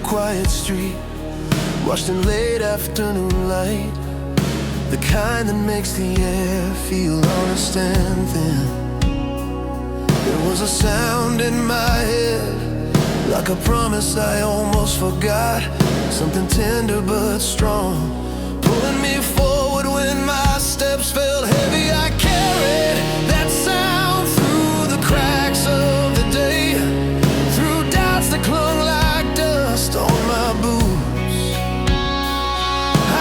quiet street, washed in late afternoon light, the kind that makes the air feel honest and thin. There was a sound in my head, like a promise I almost forgot, something tender but strong, pulling me forward when my steps felt heavy. I carried that sound through the cracks of the day, through doubts that clung like dust on my boots.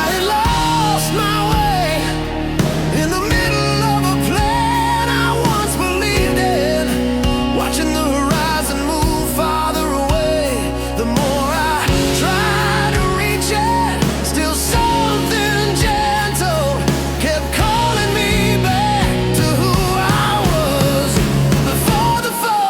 I had lost my way in the middle of a plan I once believed in, watching the horizon move farther away. The more I tried to reach it, still something gentle kept calling me back to who I was before the fall.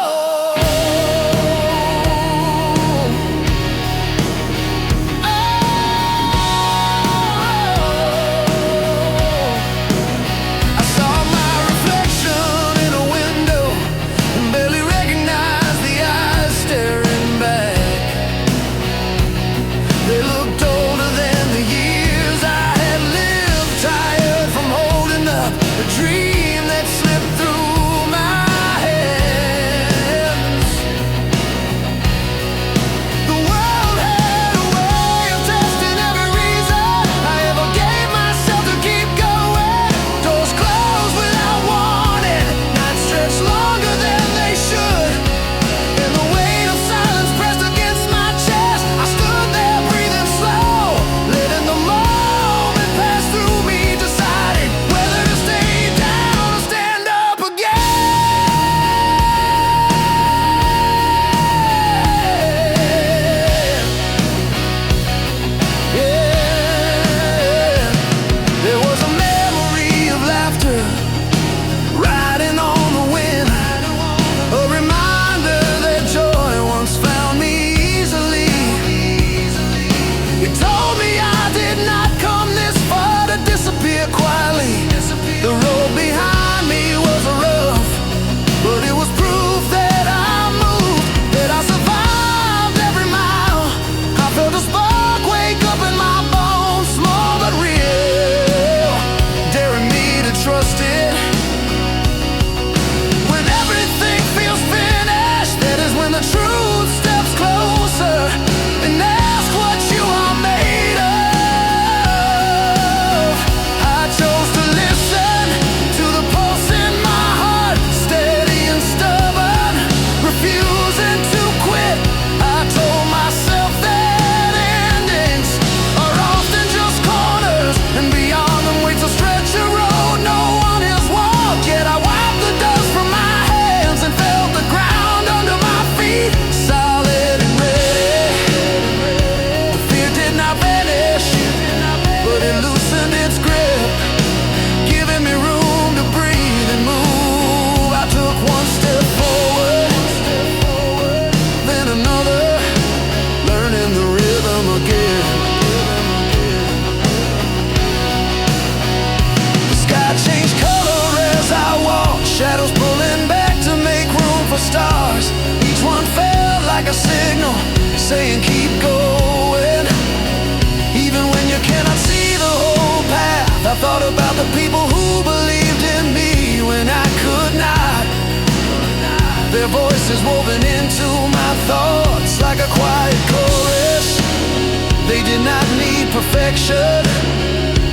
I saw my reflection in a window and barely recognized the eyes staring back. They looked older than the years I had lived, tired from holding up a dream that slipped through my hands. The world had a way of testing every reason I ever gave myself to keep going. Doors closed without warning, nights stretched longer than they should, and the weight of silence pressed against my chest. I stood there breathing slow, letting the moment pass through me, deciding whether to stay down or stand up again. Yeah, there was a memory of laughter riding on the wind, a reminder that joy once found me easily. It told me I did not come this far to disappear quietly. The road behind me was rough, but it was proof that I moved, that I survived every mile. I felt a spark wake up in my bones, small but real, daring me to trust it. When everything feels finished, that is when the truth steps closer and asks what you are made of. I chose to listen to the pulse in my heart, steady and stubborn, refusing to quit. I told myself that endings are often just corners, and beyond them waits a stretch of road no one has walked yet. I wiped the dust from my hands and felt the ground under my feet, solid and ready. The fear did not vanish, but it loosened its grip, giving me room to breathe and move. I took one step forward, then another, learning the rhythm again. The sky changed color as I walked, shadows pulling back to make room for stars. Each one felt like a signal saying keep going, even when you cannot see the whole path. I thought about the people who believed in me when I could not, their voices woven into my thoughts like a quiet chorus. They did not need perfection,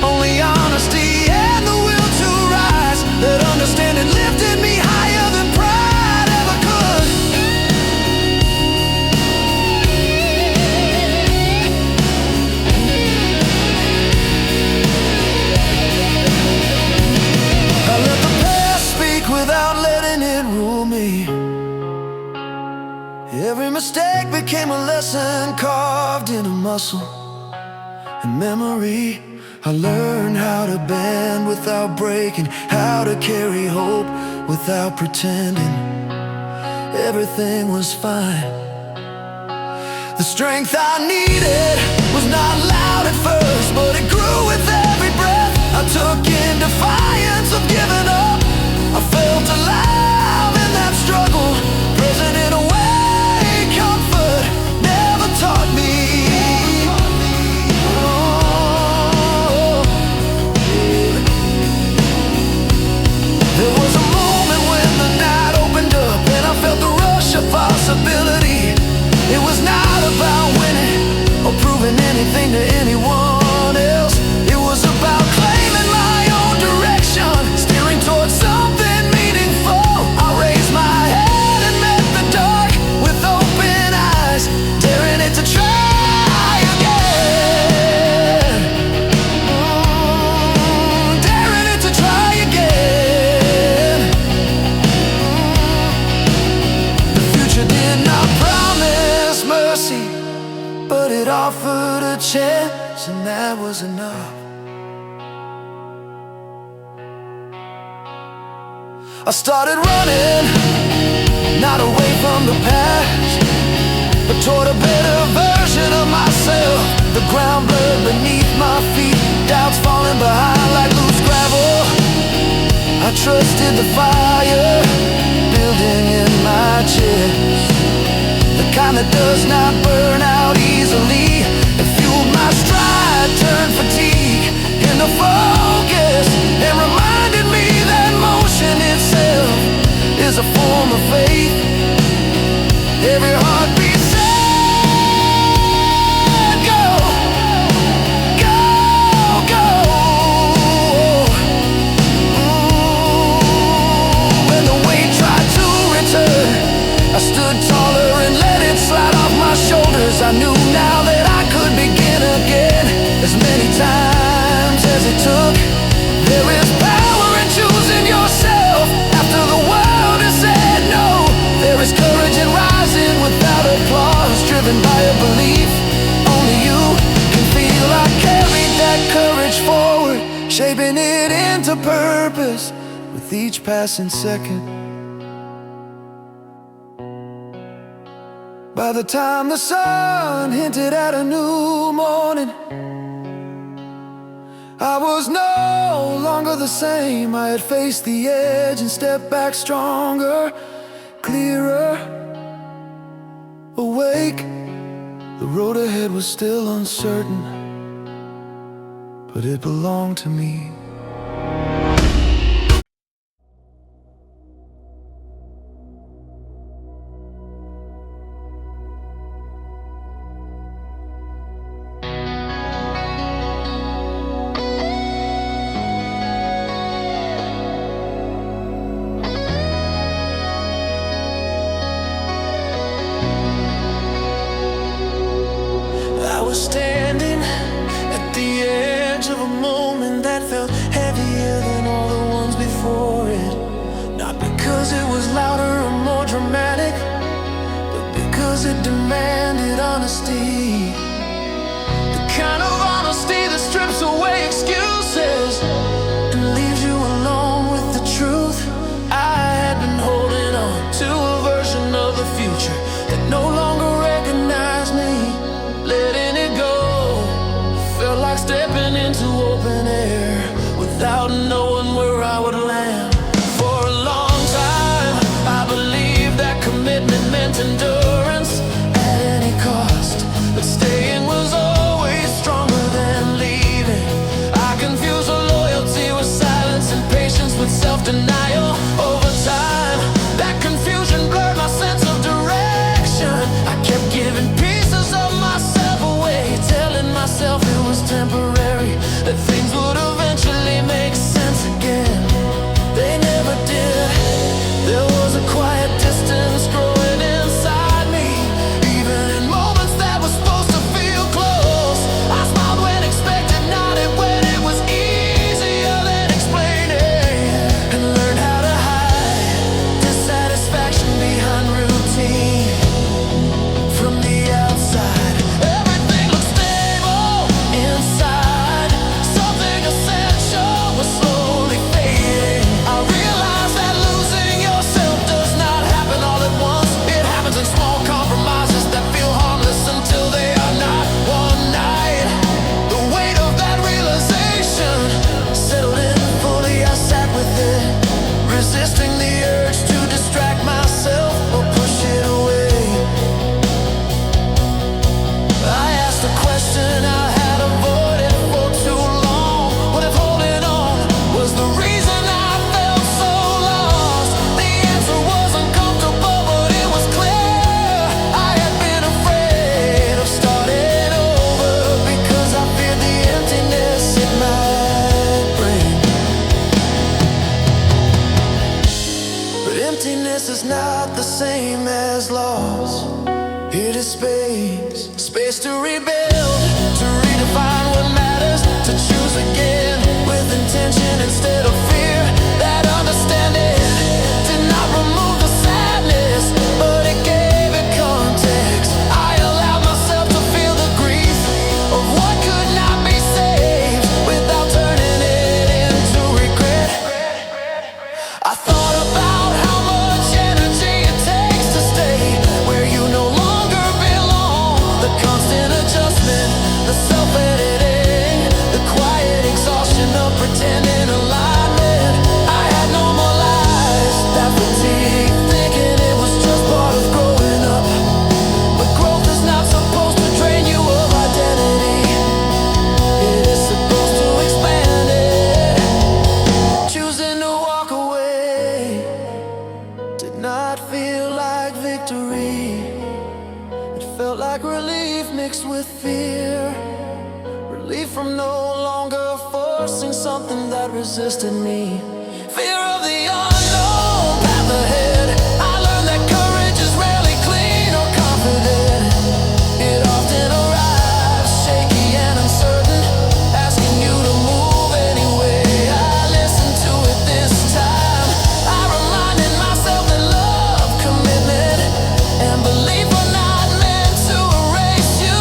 only honesty and the will to rise. That understanding lifted me higher than pride ever could. I let the past speak without letting it rule me. Every mistake became a lesson carved into muscle and memory. I learned how to bend without breaking, how to carry hope without pretending everything was fine. The strength I needed was not loud at first, but it grew with every breath I took in defiance of giving up. I felt alive in that struggle, present in a way comfort never taught me. I started running, not away from the past, but toward a better version of myself. The ground blurred beneath my feet, doubts falling behind like loose gravel. I trusted the fire building in my chest, the kind that does not burn out easily. It fueled my stride, turned fatigue into focus, and reminded me that motion itself is a form of faith. Every heartbeat said, go, go, go. When the weight tried to return, I stood taller and let it slide off my shoulders. I knew now that I could begin again, as many times as it took. There is power in choosing yourself after the world has said no. There is courage in rising without applause, driven by a belief only you can feel. I carried that courage forward, shaping it into purpose with each passing second. By the time the sun hinted at a new morning, I was no longer the same. I had faced the edge and stepped back stronger, clearer, awake. The road ahead was still uncertain, but it belonged to me. I was standing at the edge of a moment that felt heavier than all the ones before it. Not because it was louder or more dramatic, but because it demanded honesty. The kind of honesty that strips away excuses and leaves you alone with the truth. I had been holding on to a version of the future that no longer recognized me. Letting it go felt like stepping into open air without knowing where I would land. For a long time I believed that commitment meant endurance at any cost, but staying was always stronger than leaving. I confused loyalty with silence and patience with self-denial. Over time that confusion blurred my sense of direction. I kept giving pieces of myself away, telling myself it was temporary, that things would eventually make sense again. They never did. There was a quiet distance growing inside me, even in moments that were supposed to feel close. I smiled when expected, nodded when it was easier than explaining, and learned how to hide dissatisfaction behind routine. From the outside, everything looked stable. Inside, something essential was slowly fading. I realized that losing yourself does not happen all at once. It happens in small compromises that feel harmless until they are not. One night, the weight of that realization settled in fully. I sat with it, resisting the urge to distract myself or push it away. I asked a question I had avoided for too long. What if holding on was the reason I felt so lost? The answer wasn't comfortable, but it was clear. I had been afraid of starting over because I feared the emptiness it might bring. But emptiness is not the same as loss. It is space, space to rebuild, to redefine what matters, to choose again with intention instead of fear. That understanding did not remove the sadness, but it gave it context. I allowed myself to feel the grief of what could not be saved without turning it into regret. I thought about mixed with fear, relief from no longer forcing something that resisted me. Fear of the unknown path ahead. I learned that courage is rarely clean or confident. It often arrives shaky and uncertain, asking you to move anyway. I listened to it this time. I reminded myself that love, commitment, and belief are not meant to erase you.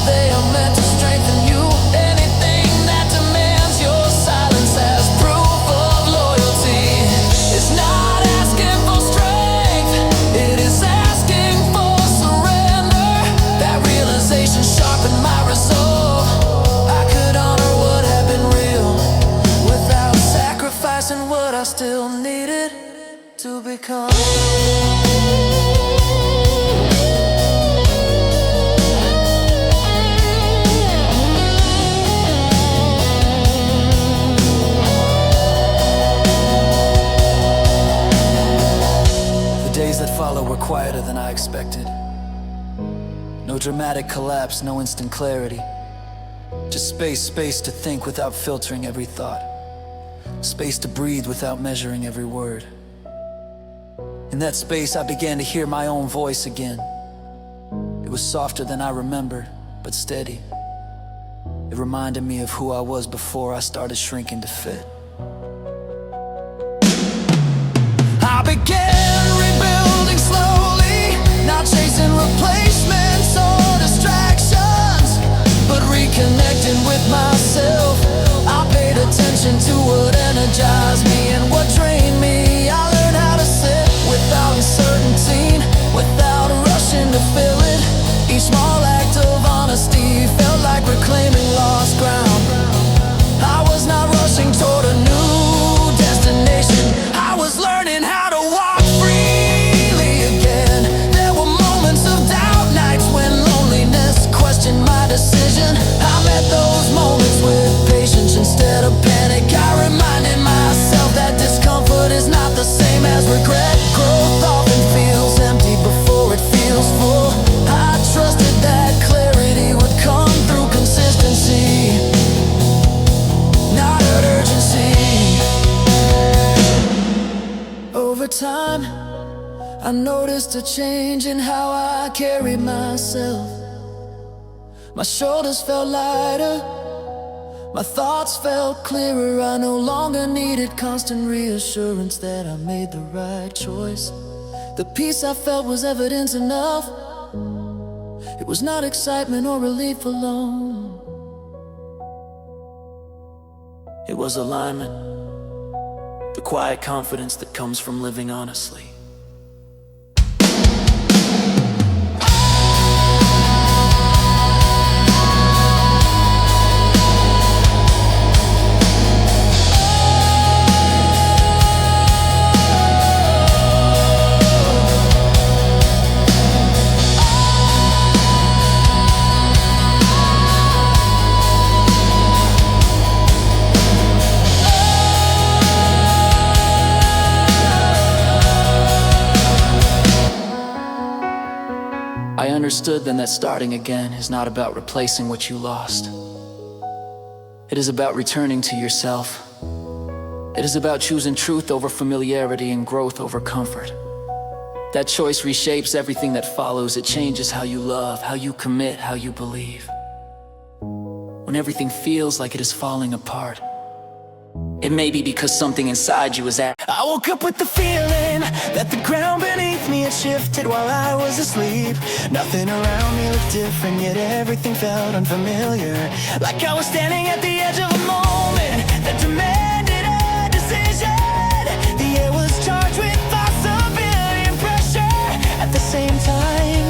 They are meant to strengthen you. Anything that demands your silence as proof of loyalty is not asking for strength, it is asking for surrender. That realization sharpened my resolve. I could honor what had been real without sacrificing what I still needed to become. The days that followed were quieter than I expected. No dramatic collapse, no instant clarity. Just space to think without filtering every thought. Space to breathe without measuring every word. In that space, I began to hear my own voice again. It was softer than I remembered, but steady. It reminded me of who I was before I started shrinking to fit. I began rebuilding slowly, not chasing replacements or distractions, but reconnecting with myself. I paid attention to what energized me and what drained me. I learned how to sit without uncertainty, without rushing to fill it. Each small act of honesty felt like reclaiming lost ground. I was not rushing toward a new destination. I was learning how to walk freely again. There were moments of doubt, nights when loneliness questioned my decision. I met those moments with patience instead of panic. I reminded myself that discomfort is not the same as regret. Growth often feels empty before it feels full. I trusted that clarity would come through consistency, not urgency. Over time, I noticed a change in how I carried myself. My shoulders felt lighter, my thoughts felt clearer. I no longer needed constant reassurance that I made the right choice. The peace I felt was evidence enough. It was not excitement or relief alone. It was alignment, the quiet confidence that comes from living honestly. I understood then that starting again is not about replacing what you lost. It is about returning to yourself. It is about choosing truth over familiarity and growth over comfort. That choice reshapes everything that follows. It changes how you love, how you commit, how you believe. When everything feels like it is falling apart, it may be because something inside you is at. I woke up with the feeling that the ground beneath me had shifted while I was asleep. Nothing around me looked different, yet everything felt unfamiliar. Like I was standing at the edge of a moment that demanded a decision. The air was charged with possibility and pressure. At the same time,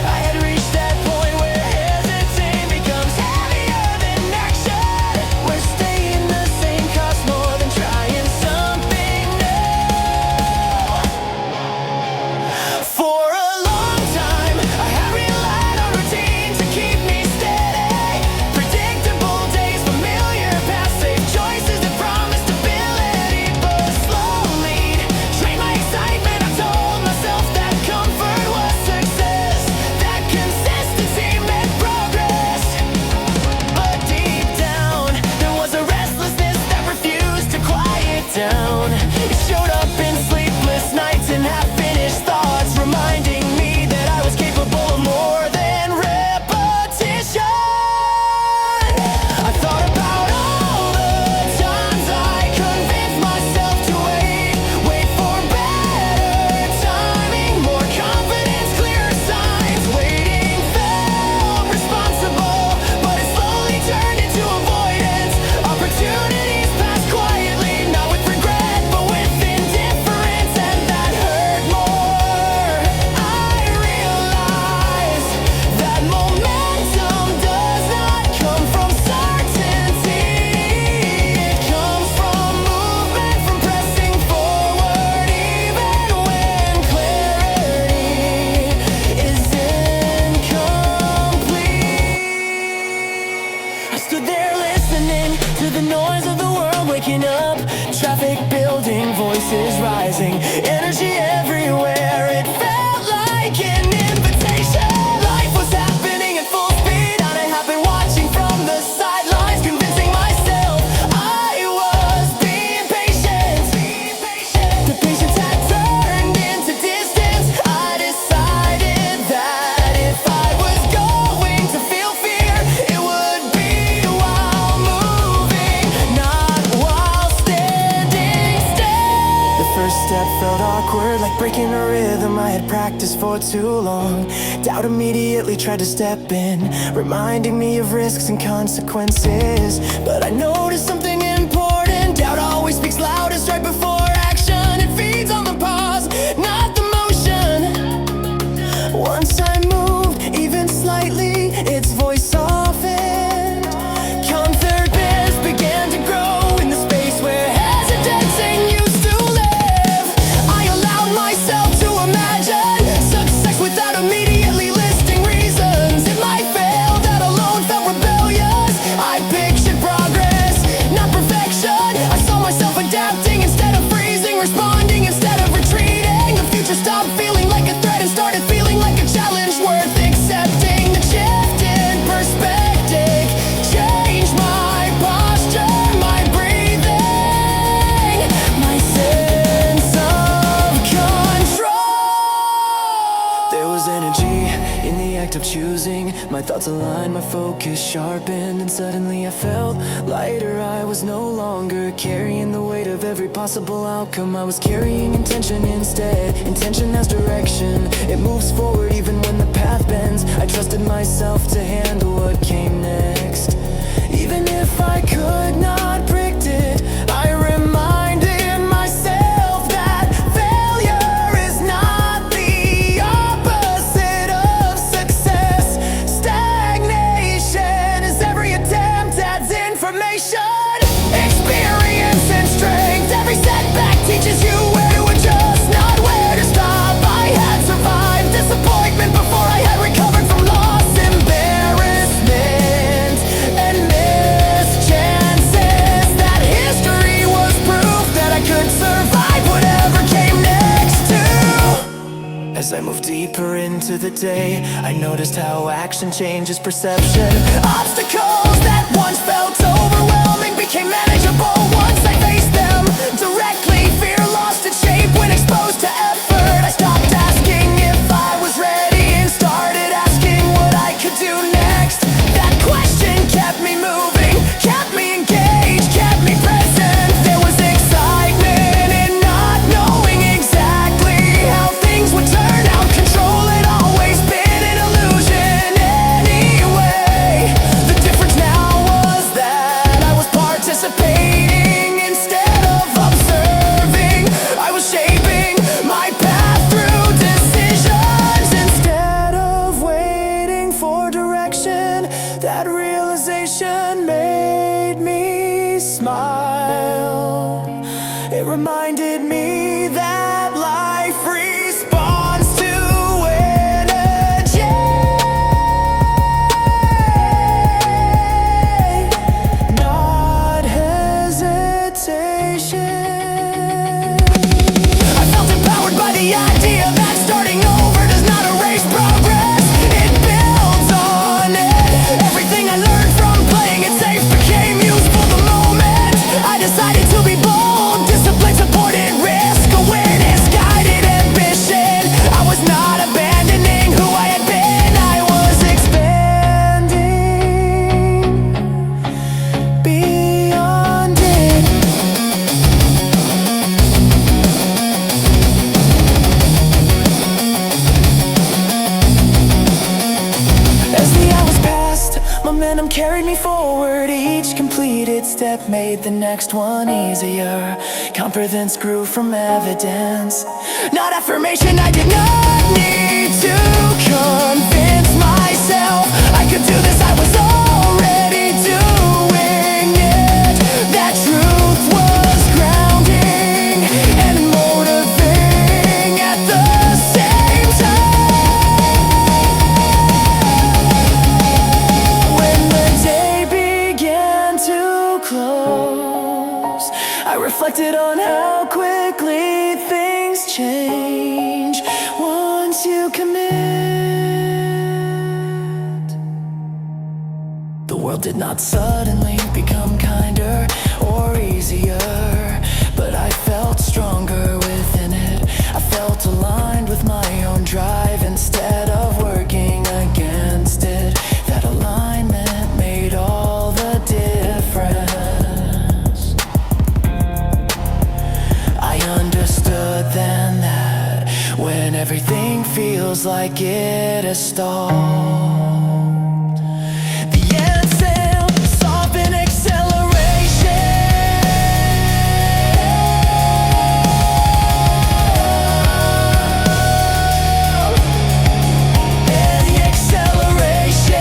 I had reached that point where hesitating becomes heavier than action. Where staying the same costs more than trying something new. For a long time, I had relied on routine to keep me steady. Predictable days for building, voices rising, energy everywhere. It felt like an invitation. Life was happening at full speed, and I have been watching from the sidelines, convincing myself I was being patient. The patience had turned into distance. I decided that if I was going to feel fear, it would be while moving, not while standing still. The first step felt awkward, like breaking a rhythm I had practiced for too long. Doubt immediately tried to step in, reminding me of risks and consequences. But I noticed something important. Doubt always speaks loudest right before action. It feeds on the pause, not the motion. Once I moved, even slightly, its voice softened. Come third best began to grow in the space where hesitancy used to live. I allowed myself to imagine success without immediately listing reasons. It might fail, that alone felt rebellious. I pictured progress, not perfection. I saw myself adapting instead of freezing, responding instead of retreating. The future stopped feeling like a threat and started feeling like a challenge worth accepting. The shift in perspective changed my posture, my breathing, my sense of control. There was energy in the act of choosing. My thoughts aligned, my focus sharpened, and suddenly I felt lighter. I was no longer carrying the weight of every possible outcome. I was carrying intention instead. Intention has direction, it moves forward even when the path bends. I trusted myself to handle what came next. Even if I could not predict it, I reminded myself that failure is not the opposite of success. Stagnation is every attempt adds information. Experience and strength, every setback teaches you where to adjust, not where to stop. I had survived disappointment before I had recovered from loss, embarrassment, and missed chances. That history was proof that I could survive whatever came next too. As I moved deeper into the day, I noticed how action changes perception. Obstacles that once felt overwhelming became manageable once I faced them directly. Fear lost its shape when exposed to effort. I stopped asking if I was ready and started asking what I could do next. That question kept me moving, kept me engaged, kept me present. There was excitement in not knowing exactly how things would turn out. Control had always been an illusion anyway. The difference now was that I was participating instead of observing. I was shaping my path through decisions instead of waiting for direction. That realization made me smile. It reminded me that life responds to energy, not hesitation. I felt empowered by the idea that starting over does not erase progress, it builds on it. Everything I learned from playing it safe became useful the moment I decided to be bold. Discipline supported risk, awareness guided ambition. I was not abandoning who I had been, I was expanding beyond it. As the hours passed, momentum carried me forward. Each completed step made the next one easier. Confidence grew from evidence, not affirmation. I did not need to convince myself I could do this. I was already doing it. That truth was grounding and motivating at the same time. When the day began to close, I reflected on how change once you commit. The world did not suddenly become kinder or easier, but I felt stronger within it. I felt aligned with my own drive instead of working against it. That alignment made all the difference. I understood then that when everything feels like it has stalled, the exhale, soften acceleration. And the acceleration.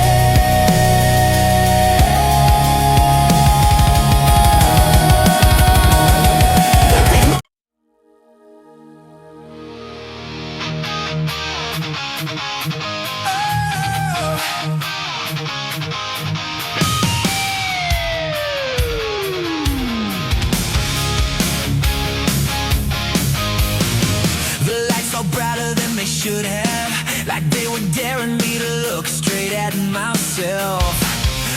The lights are brighter than they should have, like they were daring me to look straight at myself.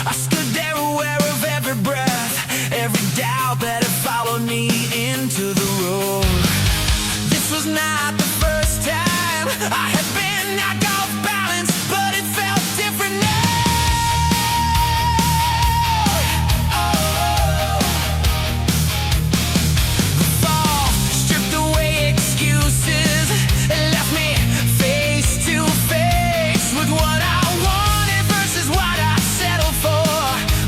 I stood there aware of every breath, every doubt that had followed me into the room. This was not the first time I had been knocked off balance, but it felt different now. The fall stripped away excuses and left me face to face with what I wanted versus what I settled for.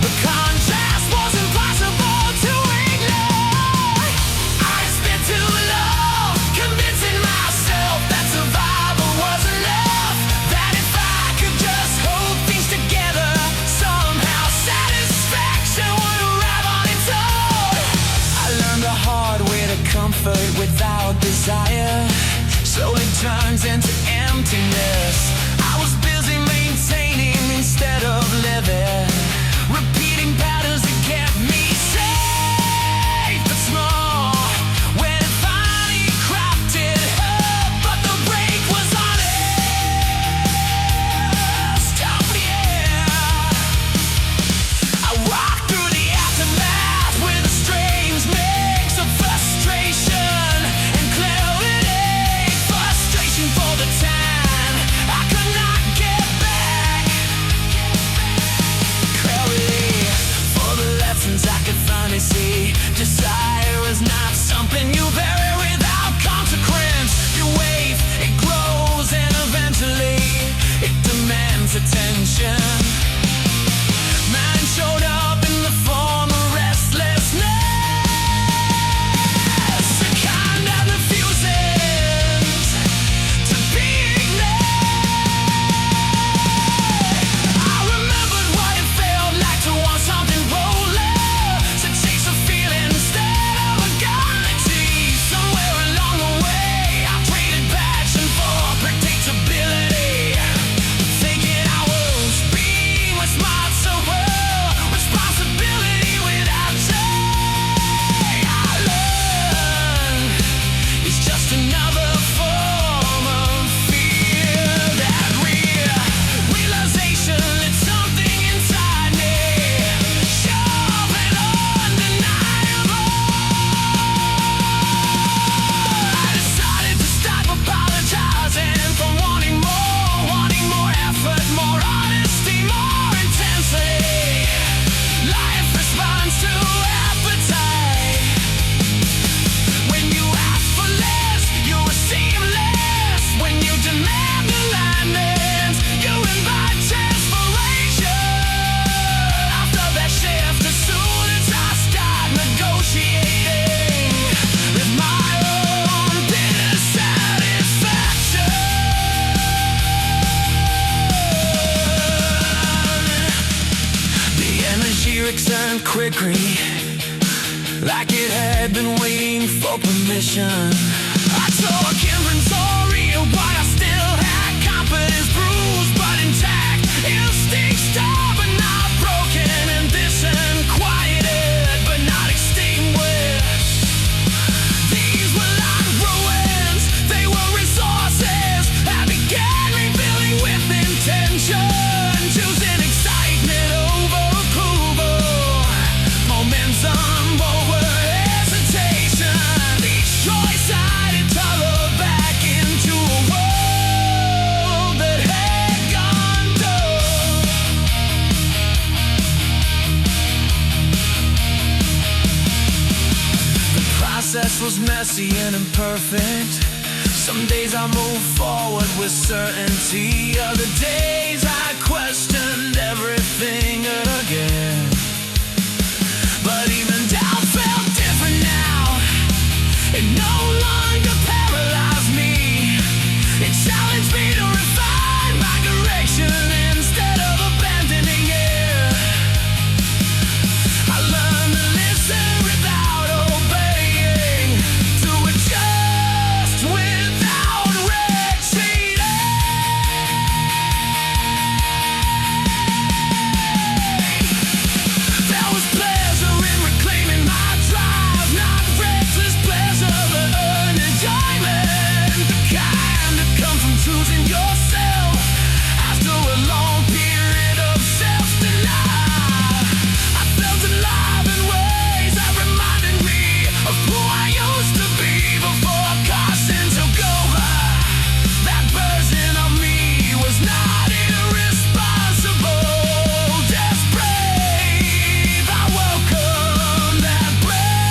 The contrast was impossible to ignore. I spent too long convincing myself that survival was enough, that if I could just hold things together, somehow satisfaction would arrive on its own. I learned the hard way to comfort without desire slowly turns into emptiness. I was busy maintaining instead of living, repeating patterns that kept me safe but small. When it finally cropped it up, but the break was honest. Oh yeah. I walked through the aftermath with a strange mix of frustration and clarity. Frustration for the time I could not get back, clarity for the lessons I could finally see. Desire is not something you bury without consequence. You wait, it grows, and eventually it demands attention. Mine showed up in the form of restlessness, a kind that refuses to be ignored. I remembered what it felt like to want something bolder, to chase a feeling instead of a guarantee. Somewhere along the way, I traded passion for predictability, thinking I was being responsible. Responsibility without joy, I learned, is just another form of fear. That realization lit something inside me, sharp and undeniable. I decided to stop apologizing for wanting more effort, more honesty, more intensity. Life responds to appetite. When you ask for less, you receive less. When you demand alignment, you invite desperation. After that shift, as soon as I start negotiating with my own dissatisfaction, the energy returned quickly, like it had been waiting for permission. I took inventory of what I still had. Confidence bruised but intact, instinct stubborn, not broken, ambition quieted but not extinguished. These were like ruins was messy and imperfect. Some days I moved forward with certainty. Other days I questioned everything again. But even doubt felt different now. It no longer paralyzed me. It challenged me to refine my direction instead of abandoning it. I learned to listen without obeying, to adjust without retreating. There was pleasure in reclaiming my drive, not reckless pleasure but earned enjoyment, the kind that comes from choosing yourself after a long period of self-denial. I felt alive in ways that reminded me of who I used to be before caution took over. That version of me was not irresponsible, just brave. I welcome that bravery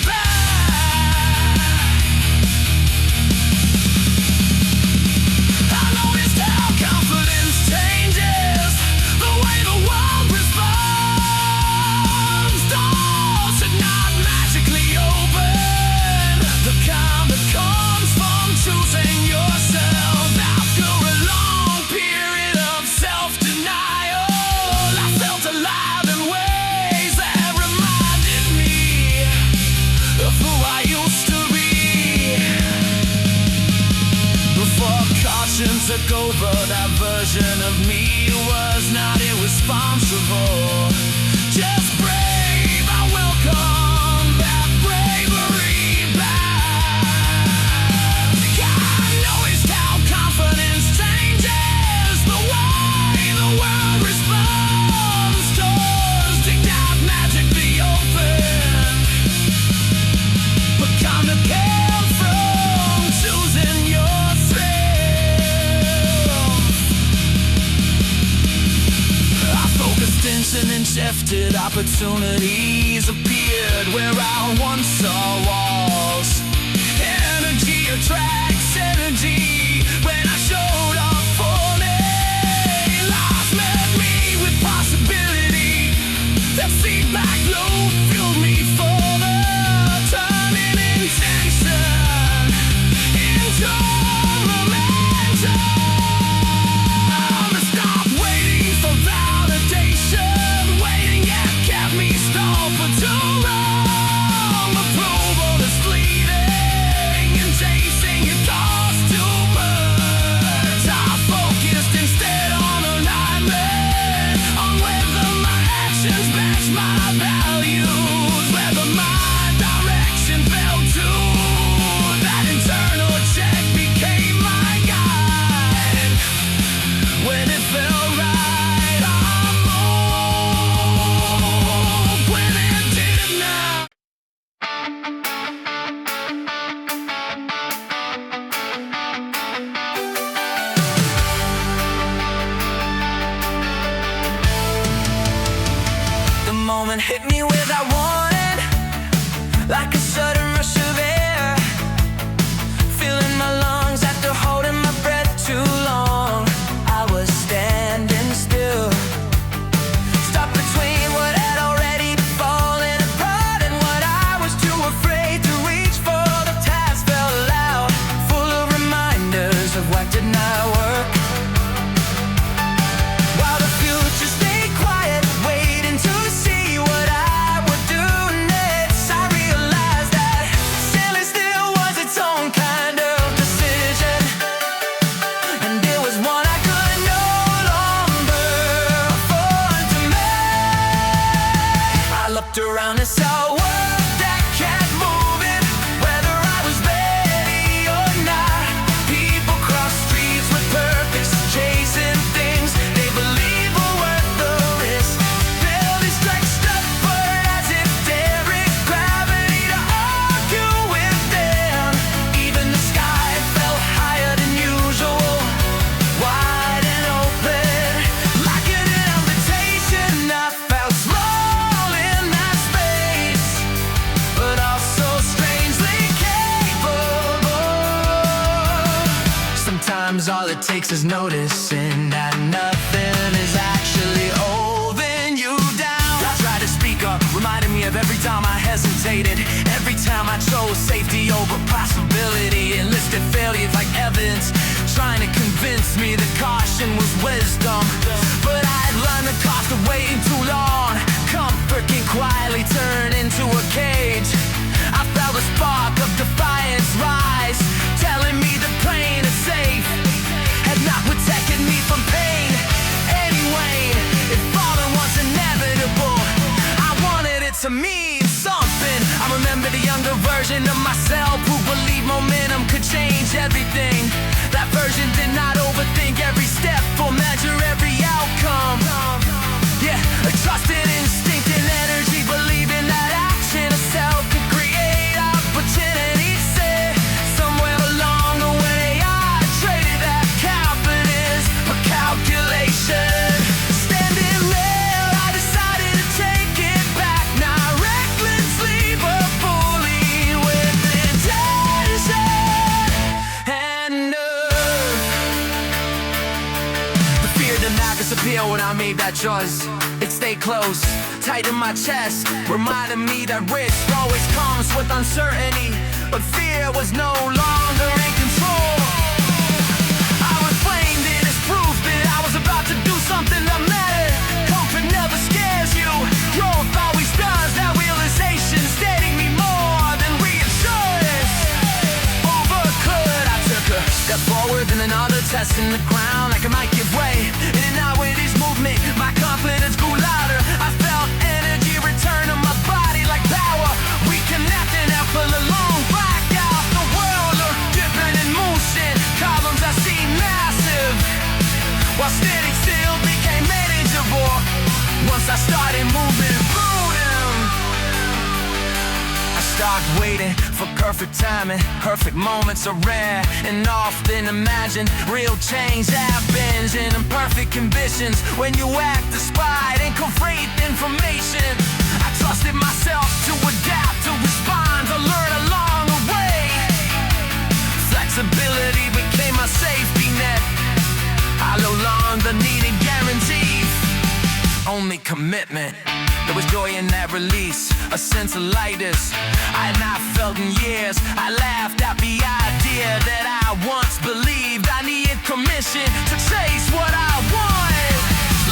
back. I noticed how confidence changes the way the world responds. Doors should not magically open, the kind that comes from choosing yourself after a long period of self-denial. I felt alive in ways that reminded me of who I used to be before caution took over. That version of me was not irresponsible, just brave. I welcome that bravery back. I noticed how confidence changes the way the world responds. Doors did not magically open, but kind that came from choosing yourself. I focused tension and shifted. Opportunities appeared where I once saw walls. Energy attracts energy. When I showed up fully, life met me with possibility. That feedback loop fueled me further, turning intention into momentum. Stop waiting for validation. Waiting had kept me stalled for too long. Approval is fleeting, and chasing it costs too much. I focused instead on alignment, on whether my actions match my values, whether my direction fell to. That internal check became my guide. When it felt right, I moved. When it did not. The moment hit me without warning, like a sudden rush of air, filling my lungs after holding my breath too long. I was standing still, stuck between what had already fallen apart and what I was too afraid Sometimes all it takes is noticing that nothing is actually holding you down. I tried to speak up, reminding me of every time I hesitated, every time I chose safety over possibility, enlisted failure like evidence, trying to convince me that caution was wisdom. But I had learned the cost of waiting too long. Comfort can quietly turn into a cage. I felt a spark of defiance rise, telling me the pain is safe, had not protected me from pain. Anyway, if falling was inevitable, I wanted it to mean something. I remember the younger version of myself who believed momentum could change everything. That version did not overthink every step or measure every outcome. Yeah, I trusted instinct and energy, believing that action itself could create opportunity. Say, somewhere along the way I traded that confidence for calculation. Standing there, I decided to take it back, not recklessly but fully, with intention and nerve. The fear did not disappear when I made that choice. It stayed close, tight in my chest, reminding me that risk always comes with uncertainty. But fear was no longer in control. I reframed it as proof that I was about to do something that mattered. Comfort never scares you, growth always does. That realization steadied me more than reassurance over could. I took a step forward and another test in the ground, like I might give way. In and out with each movement, my confidence grew louder. I felt energy return to my body like power, reconnecting after the long blackout. The world looked different in motion, columns I seen massive, while standing still became manageable once I started moving through them. I stopped waiting for perfect timing. Perfect moments are rare and often imagined. Real change happens in imperfect conditions, when you act despite incomplete information. I trusted myself to adapt, to respond, to learn along the way. Flexibility became my safety net. I no longer needed guarantees, only commitment. There was joy in that release, a sense of lightness I had not felt in years. I laughed at the idea that I once believed I needed permission to chase what I wanted.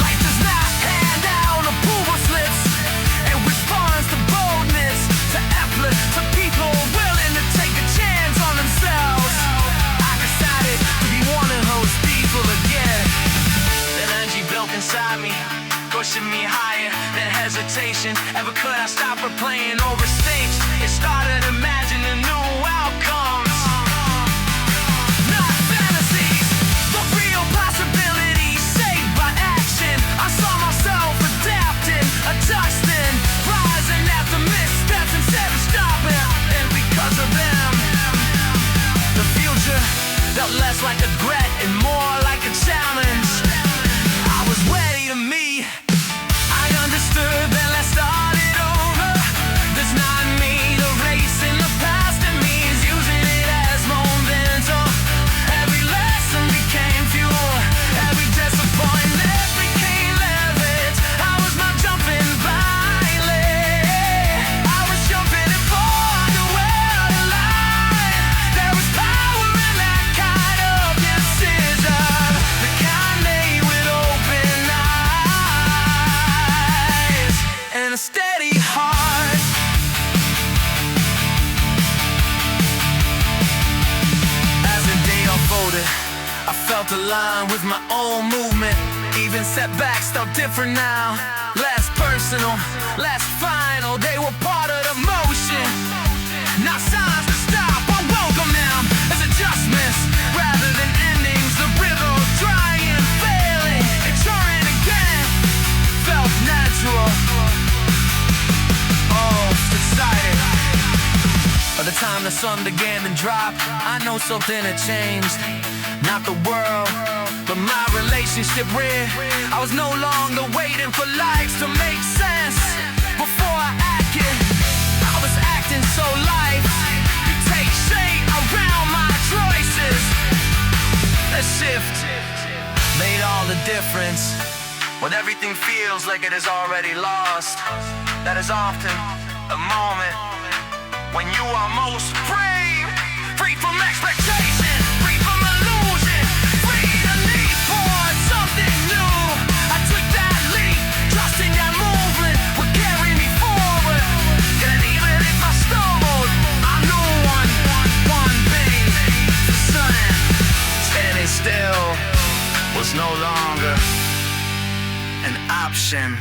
Life does not hand out approval slips, it responds to boldness, to effort, to people willing to take a chance on themselves. I decided to be one of those people again. The energy built inside me, pushing me higher than hesitation ever could. I stopped replaying over stage. It started imagining new outcomes, not fantasies, but real possibilities shaped by action. I saw myself adapting, adjusting, rising after missteps instead of stopping. And because of them, the future felt less like a regret and more like a challenge. I was ready to meet. I understood that let's start it over. Does not mean erasing the past, it means using it as momentum. Every lesson became fuel, every disappointment became leverage. I was not jumping blindly, I was jumping in for the world alive. There was power in that kind of decision, the kind made with open eyes and a steady heart. As the day unfolded, I felt aligned with my own movement. Even setbacks felt different now, less personal, less final. They were part of the motion, not signs to stop. I welcome them as adjustments rather than endings. The river drying, failing, and trying again felt natural. Oh, excited. By the time the sun began to drop, I know something had changed. Not the world, but my relationship with. I was no longer waiting for life to make sense before I acted. I was acting so life could take shape around my choices. Let's shift made all the difference. When everything feels like it is already lost, that is often a moment when you are most free. Free from expectation, free from illusion, free to leap towards something new. I took that leap, trusting that movement would carry me forward. And even if I stumbled, I knew one thing for certain: standing still was no longer an option.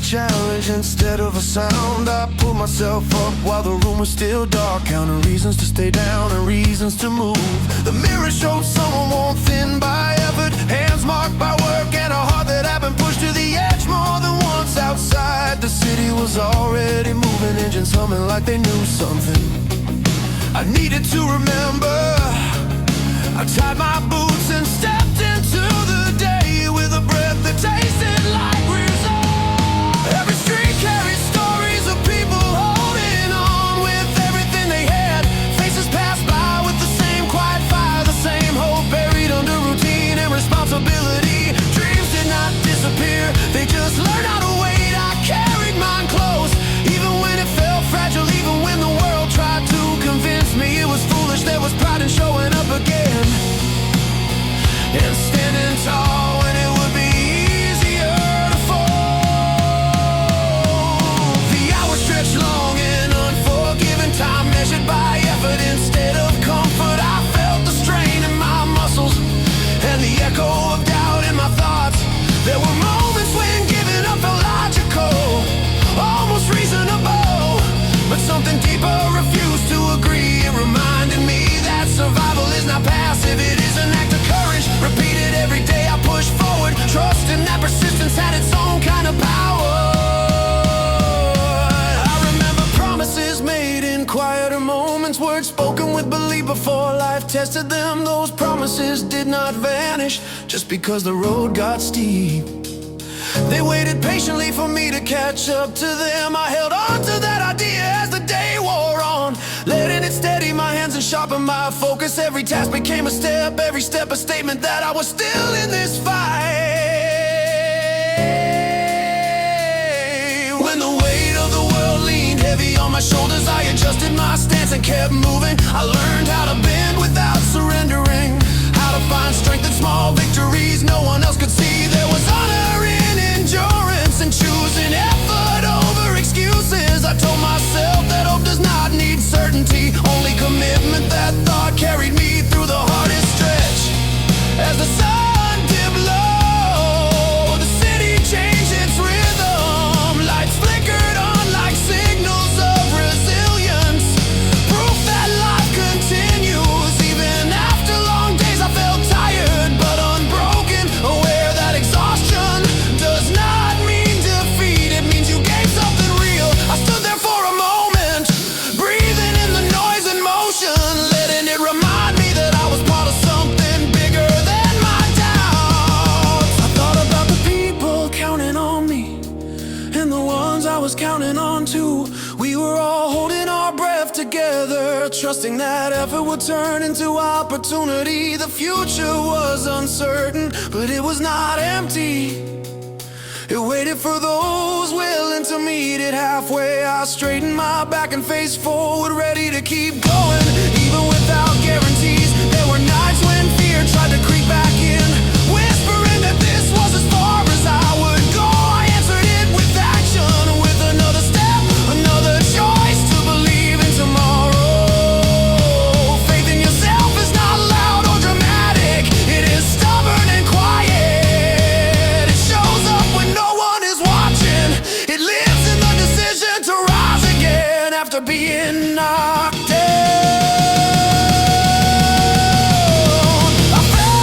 Challenge instead of a sound. I pulled myself up while the room was still dark, counting reasons to stay down and reasons to move. The mirror showed someone worn thin by effort, hands marked by work, and a heart that had been pushed to the edge more than once. Outside, the city was already moving, engines humming like they knew something I needed to remember. I tied my boots and stepped into the day with a breath that tasted like resolve. Every street carries stories of people holding on with everything they had. Faces passed by with the same quiet fire, the same hope buried under routine and responsibility. Dreams did not disappear, they just learned how to wait. I carried mine close, even when it felt fragile, even when the world tried to convince me it was foolish. There was pride in showing up again and standing tall when it would be easier to fall. Long and unforgiving, time measured by effort instead of comfort. I felt the strain in my muscles and the echo of doubt in my thoughts. There were moments when giving up felt logical, almost reasonable, but something deeper refused to agree. It reminded me that survival is not passive, it is an act of courage, repeated every day. I pushed forward, trusting that persistence had its own kind of power. Made in quieter moments, words spoken with belief before life tested them. Those promises did not vanish just because the road got steep. They waited patiently for me to catch up to them. I held on to that idea as the day wore on, letting it steady my hands and sharpen my focus. Every task became a step, every step a statement that I was still in this fight. When the weight of the world leaned heavy on my shoulders, I adjusted my stance and kept moving. I learned how to bend without surrendering, how to find strength in small victories no one else could see. There was honor in endurance and choosing effort over excuses. I told myself that hope does not need certainty, only commitment. That thought carried me through the hardest stretch. As the sun dipped low, the city changed its rhythm. Lights flickered on like signals of resilience, proof that life continues. Even after long days I felt tired but unbroken, aware that exhaustion does not mean defeat. It means you gave something real. I stood there for a moment, breathing in the noise and motion, letting it remind me that I was part of something bigger than my doubts. I thought about the people counting on me and the ones I was counting on too. We were all holding our breath together, trusting that effort would turn into opportunity. The future was uncertain, but it was not empty. It waited for those willing to meet it halfway. I straightened my back and faced forward, ready to keep going, even without guarantees. There were nights when fear tried to creep back in, whispering that this was as far as I would go. I answered it with action, with another step, another choice to believe in tomorrow. Faith in yourself is not loud or dramatic, it is stubborn and quiet. It shows up when no one is watching. It lives in the decision to rise again after being knocked down. I felt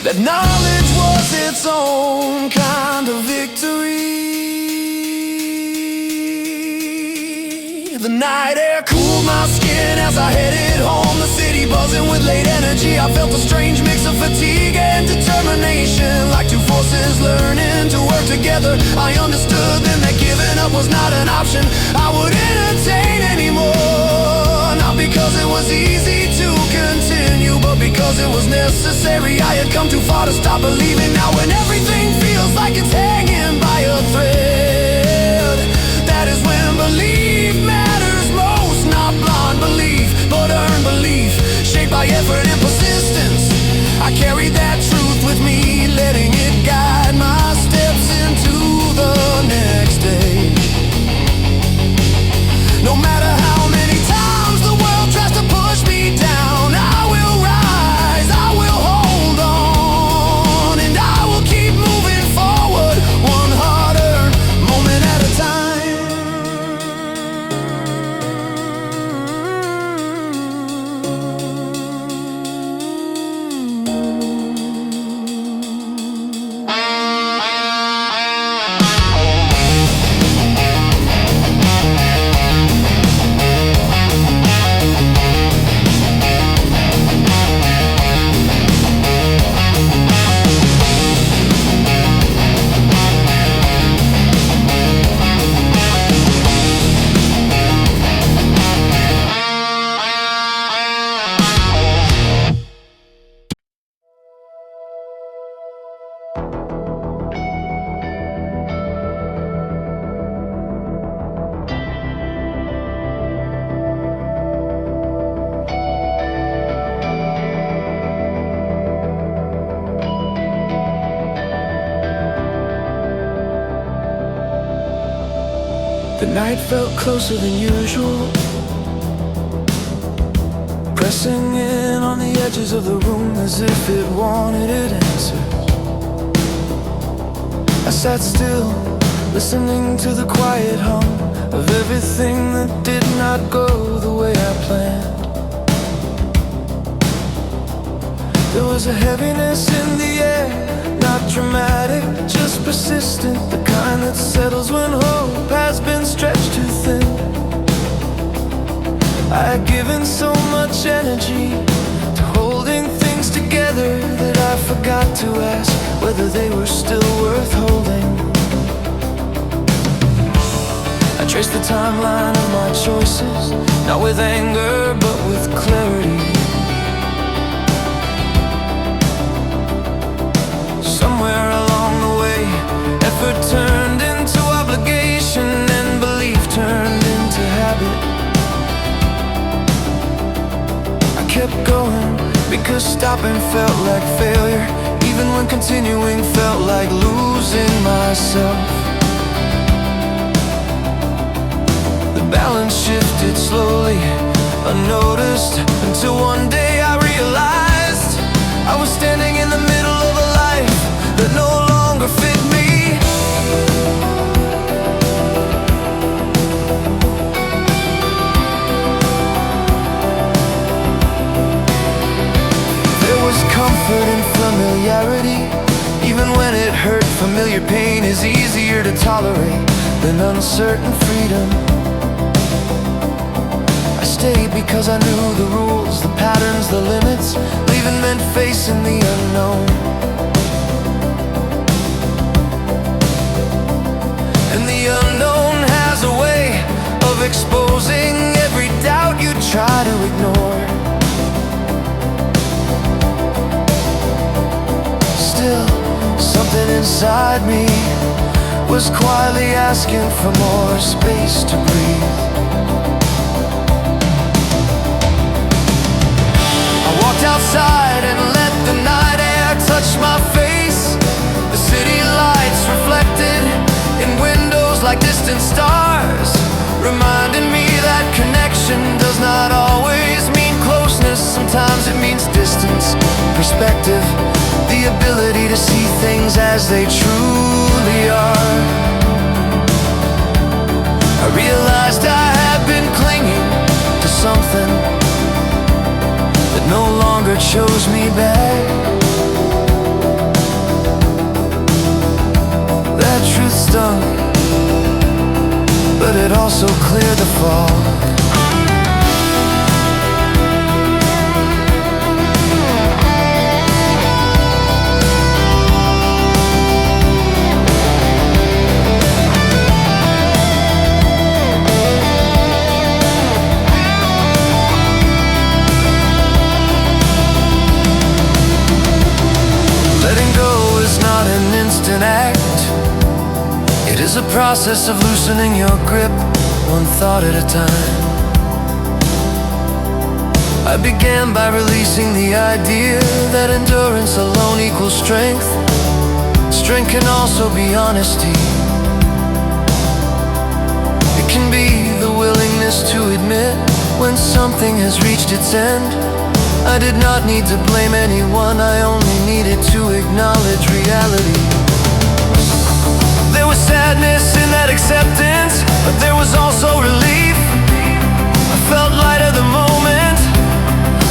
That knowledge was its own kind of victory. The night air cooled my skin as I headed home. The city buzzing with late energy. I felt a strange mix of fatigue and determination, like two forces learning to work together. I understood then that giving up was not an option I would entertain anymore. Not because it was easy to continue, but because it was necessary. I had come too far to stop believing. Now when everything feels like it's hanging by a thread, that is when belief matters most. Not blind belief, but earned belief, shaped by effort and persistence. I carried that truth with me, letting it guide my steps into the next day. No matter how many times the world tries to push me down, I will rise, I will hold on, and I will keep moving forward, one hard-earned moment at a time. The night felt closer than usual, pressing in on the edges of the room as if it wanted answers. I sat still, listening to the quiet hum of everything that did not go the way I planned. There was a heaviness in the air, not dramatic, just persistent, the kind that settles when hope has been stretched too thin. I had given so much energy to holding things together that I forgot to ask whether they were still worth holding. I traced the timeline of my choices, not with anger but with clarity. Somewhere along the way, effort turned into obligation and belief turned into habit. I kept going because stopping felt like failure, even when continuing felt like losing myself. The balance shifted slowly, unnoticed, until one day I realized I was standing in the middle of a life that no longer fit me. There was comfort in familiarity, even when it hurt. Familiar pain is easier to tolerate than uncertain freedom. I stayed because I knew the rules, the patterns, the limits, leaving meant facing the unknown. And the unknown has a way of exposing every doubt you try to ignore. Still, something inside me was quietly asking for more space to breathe. I walked outside and let the night air touch my face. The city lights reflected in windows like distant stars, reminding me that connection does not always mean closeness. Sometimes it means distance, perspective, the ability to see things as they truly are. I realized I had been clinging to something that no longer chose me back. it also cleared the fog. Letting go is not an instant act. It is a process of loosening your grip, one thought at a time. I began by releasing the idea that endurance alone equals strength. Strength can also be honesty. It can be the willingness to admit when something has reached its end. I did not need to blame anyone, I only needed to acknowledge reality. There was sadness in that acceptance, but there was also relief. I felt lighter the moment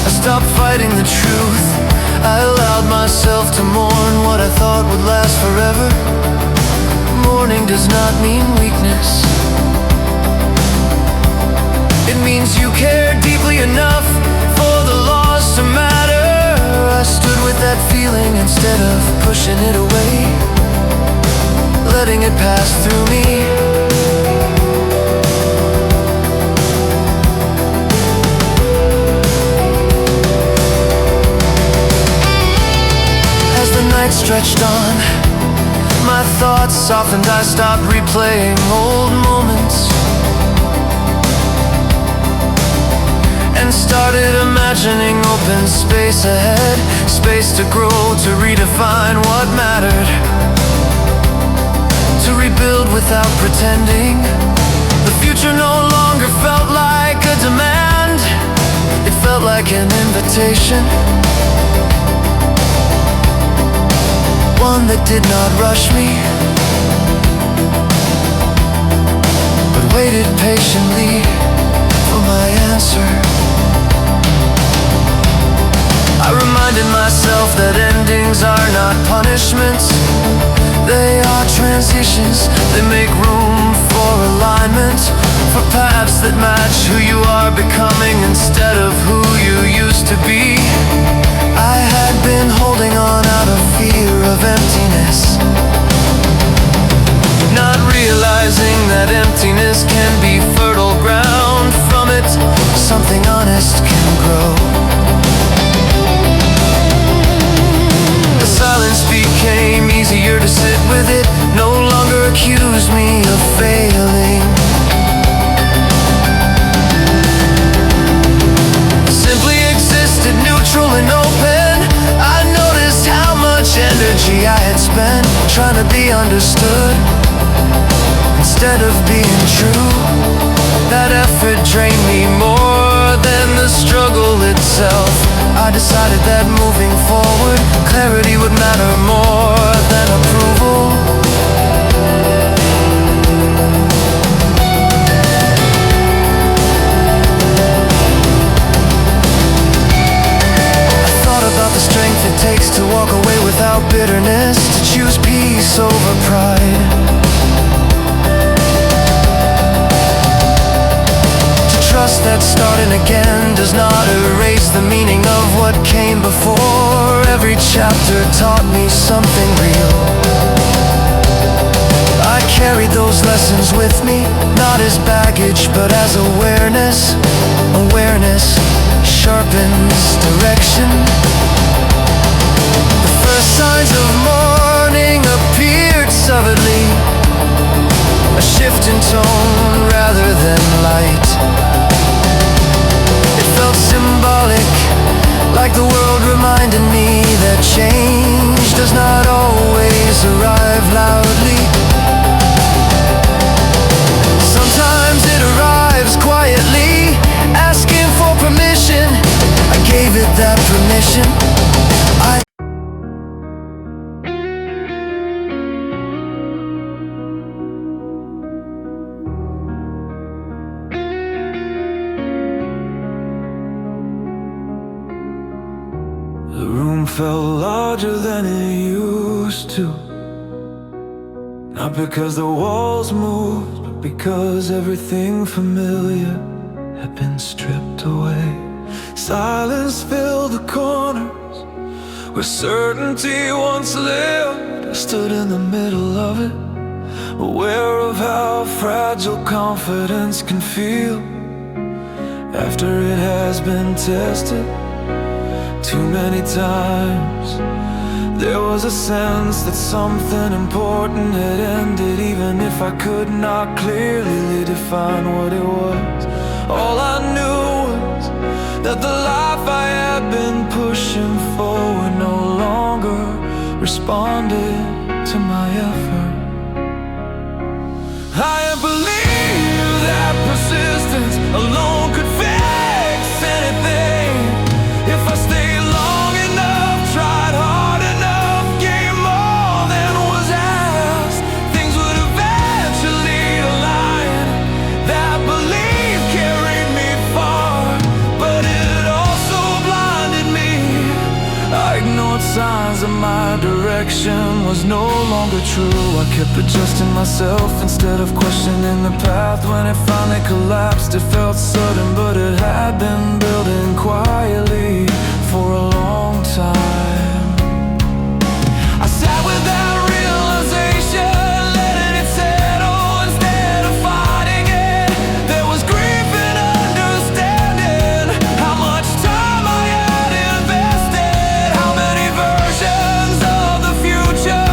I stopped fighting the truth. I allowed myself to mourn what I thought would last forever. Mourning does not mean weakness. It means you care deeply enough for the loss to matter. I stood with that feeling instead of pushing it away, letting it pass through me. As the night stretched on, my thoughts softened. I stopped replaying old moments and started imagining open space ahead. Space to grow, to redefine what mattered, to rebuild without pretending. The future no longer felt like a demand. It felt like an invitation, one that did not rush me, but waited patiently for my answer. I reminded myself that endings are not punishments. They are transitions, they make room for alignment, for paths that match who you are becoming instead of who you used to be. I had been holding on out of fear of emptiness, not realizing that emptiness can be fertile ground. From it, something honest can grow. The silence became easier to sit with. It no longer accused me of failing. Simply existed neutral and open. I noticed how much energy I had spent trying to be understood instead of being true. That effort drained me more than the struggle itself. I decided that moving forward, clarity would matter more than approval. I thought about the strength it takes to walk away without bitterness, to choose peace over pride, trust that starting again does not erase the meaning of what came before. Every chapter taught me something real. I carried those lessons with me, not as baggage, but as awareness. Awareness sharpens direction. The first signs of morning appeared subtly, a shift in tone rather than light. It felt symbolic, like the world reminded me that change does not always arrive loudly. Sometimes it arrives quietly, asking for permission. I gave it that permission. The room felt larger than it used to, not because the walls moved, but because everything familiar had been stripped away. Silence filled the corners where certainty once lived. I stood in the middle of it, aware of how fragile confidence can feel after it has been tested too many times. There was a sense that something important had ended, even if I could not clearly define what it was. All I knew was that the life I had been pushing forward no longer responded to my effort. I believed that persistence alone could fix anything. If I stayed long enough, tried hard enough, gave more than was asked, things would eventually align. That belief carried me far, but it also blinded me. I ignored signs that my direction was no longer true. I kept adjusting myself instead of questioning the path. When it finally collapsed, it felt sudden, but it had been building quietly for a long time. I sat with that realization, letting it settle instead of fighting it. There was grief and understanding how much time I had invested, how many versions of the future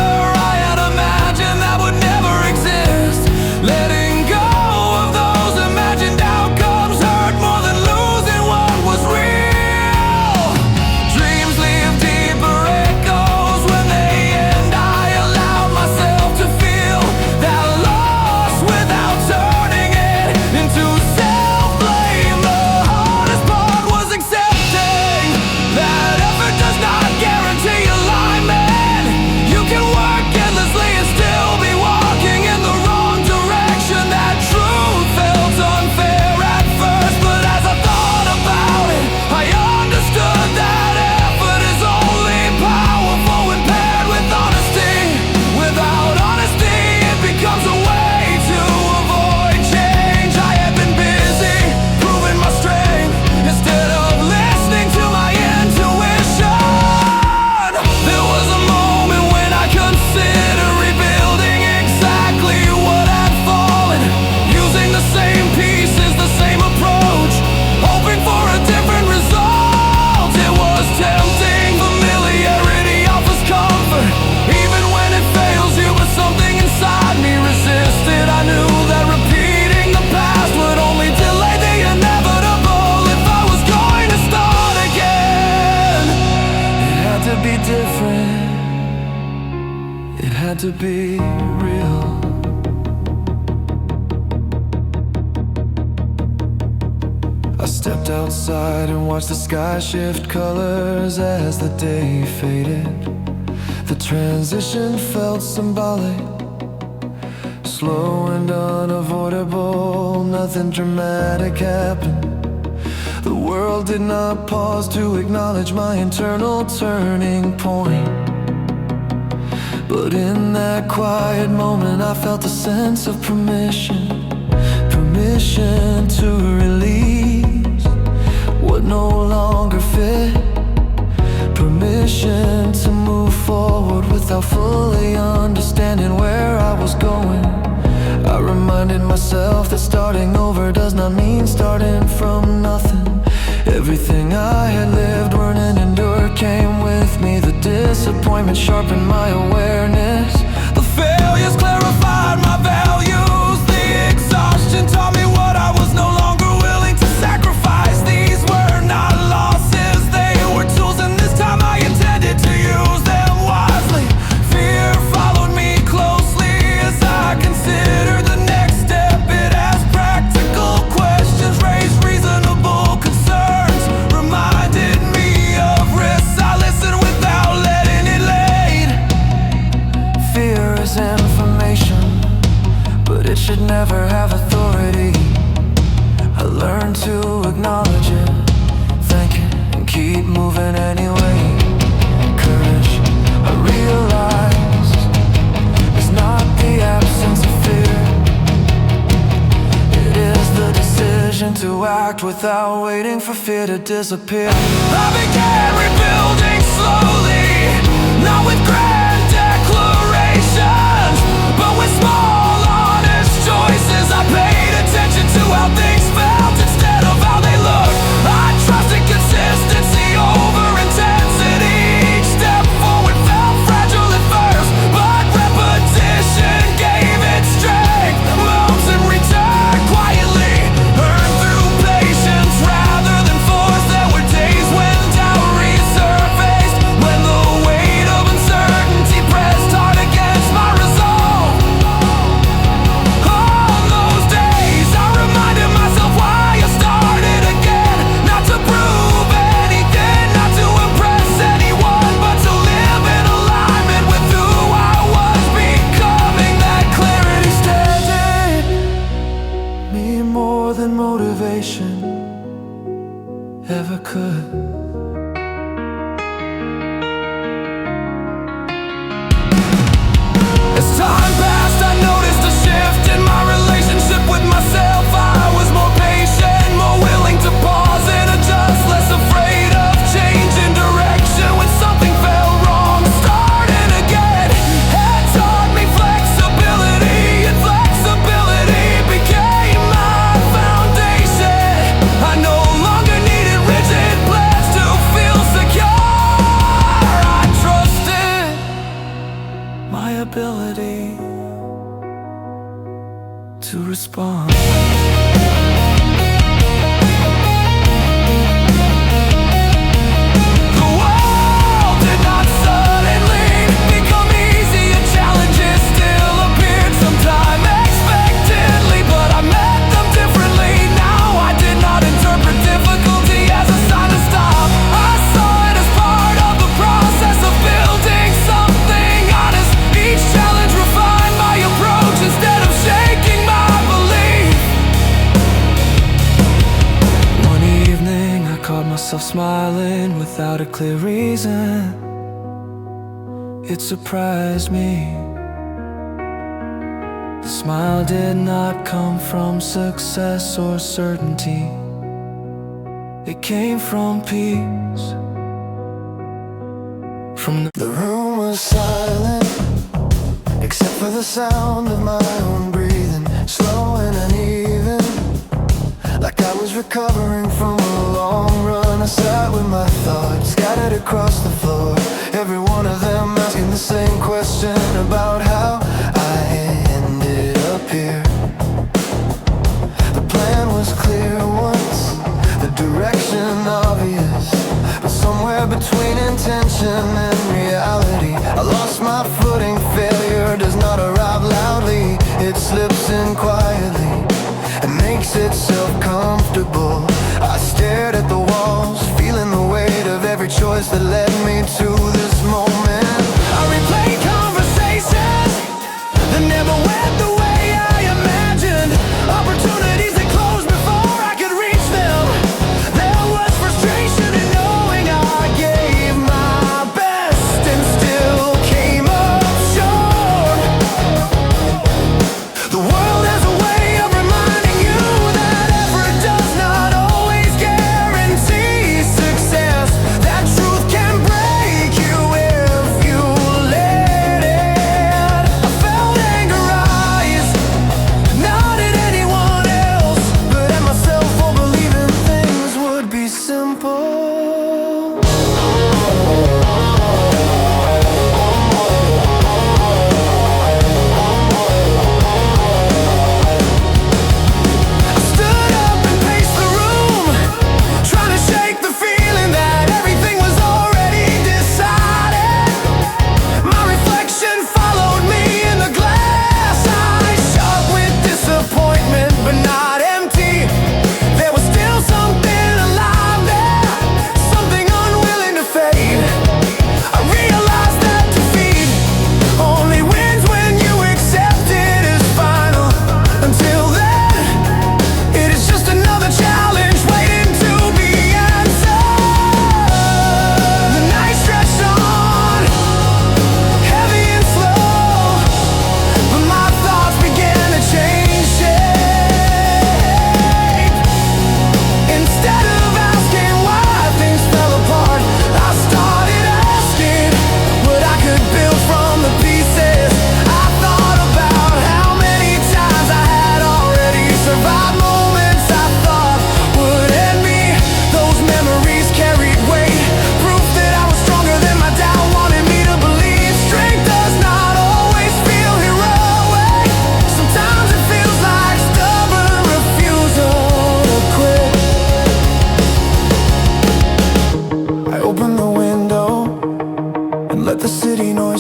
I had imagined that would never exist. Letting go of those imagined outcomes hurt more than losing what was real. Dreams leave deeper echoes when they end. I allowed myself to feel that loss without turning it into self-blame. The hardest part was accepting that effort does not guarantee alignment. You can work endlessly and still be walking in the wrong direction. That truth felt unfair at first, but as I thought about it, I understood that effort is only powerful when paired with honesty. Without honesty, it becomes a way to avoid change. I had been busy proving my strength instead of listening to my intuition. There was a moment when I considered rebuilding exactly what had fallen, using the same pieces, the same approach, hoping for a different result. It was tempting, familiarity offers comfort, even when it fails you, but something inside me resisted. I knew that repeating the past would only delay the inevitable. If I was going to start again, it had to be different. It had to be real. I stepped outside and watched the sky shift colors as the day faded. The transition felt symbolic, slow and unavoidable. Nothing dramatic happened. The world did not pause to acknowledge my internal turning point. But in that quiet moment, I felt a sense of permission. Permission to release what no longer fit. Permission to move forward without fully understanding where I was going. I reminded myself that starting over does not mean starting from nothing. Everything I had lived, learned and endured came with me. The disappointment sharpened my awareness. The failures clarified my values. The exhaustion taught me what I was no longer willing to sacrifice. These were not losses, they were tools, and this time I intended to use them wisely. Fear followed me closely as I considered the next step. It asked practical questions, raised reasonable concerns, reminded me of risks. I listened without letting it lead. Fear is information, but it should never have authority. I learned to acknowledge it, thank it, and keep moving anyway. Courage, I realized, is not the absence of fear. without waiting for fear to disappear. I began rebuilding slowly, not with grand declarations, but with small, honest choices. I paid attention to how things felt instead of how they looked. I trusted consistency over intensity. Each step forward felt fragile at first, but repetition gave it strength. Moves in return quietly, earned through patience rather than force. There were days when doubt resurfaced, when the weight of uncertainty pressed hard against my resolve. On those days I reminded myself why I started again. Not to prove anything, not to impress anyone, but to live in alignment with who I was becoming. That clarity Steadied me more than motivation ever could. As time passed, I noticed a shift in my relationship with myself. I was more patient, more willing to pause and adjust, less afraid of changing direction when something felt wrong. Starting again had taught me flexibility, and flexibility became my foundation. I no longer needed rigid plans to feel secure. I trusted My ability to respond. The world did not suddenly become easy, and challenges still appeared sometime expectantly, but I met them differently. Now I did not interpret difficulty as a sign to stop. I saw it as part of the process of building something honest. Each challenge refined my approach instead of shaking my belief. One evening I caught myself smiling without a clear reason. It surprised me. The smile did not come from success or certainty. It came from peace. The room was silent, except for the sound of my own breathing, slow and uneven, like I was recovering from a long run. I sat with my thoughts scattered across the floor, every one of them asking the same question about how I ended up here. The plan was clear once, the direction obvious, but somewhere between intention and reality, I lost my footing. Failure does not arrive loudly, it slips in quietly and makes itself comfortable. I stared at the walls, feeling the weight of every choice that led me to this moment. I replayed conversations that never went the way I imagined, opportunities that closed before I could reach them. There was frustration in knowing I gave my best and still came up short. The world has a way of reminding you that effort does not always guarantee success. That truth can break you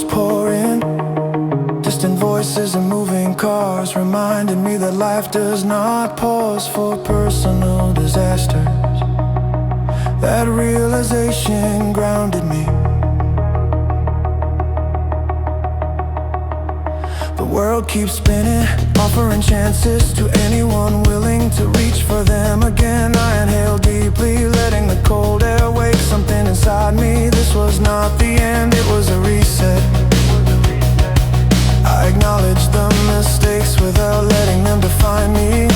was pouring. Distant voices and moving cars reminded me that life does not pause for personal disasters. That realization grounded me. The world keeps spinning, offering chances to anyone willing to reach for them again. I inhaled deeply, letting the cold air wake something inside me. This was not the end, it was a reset. I acknowledged the mistakes without letting them define me.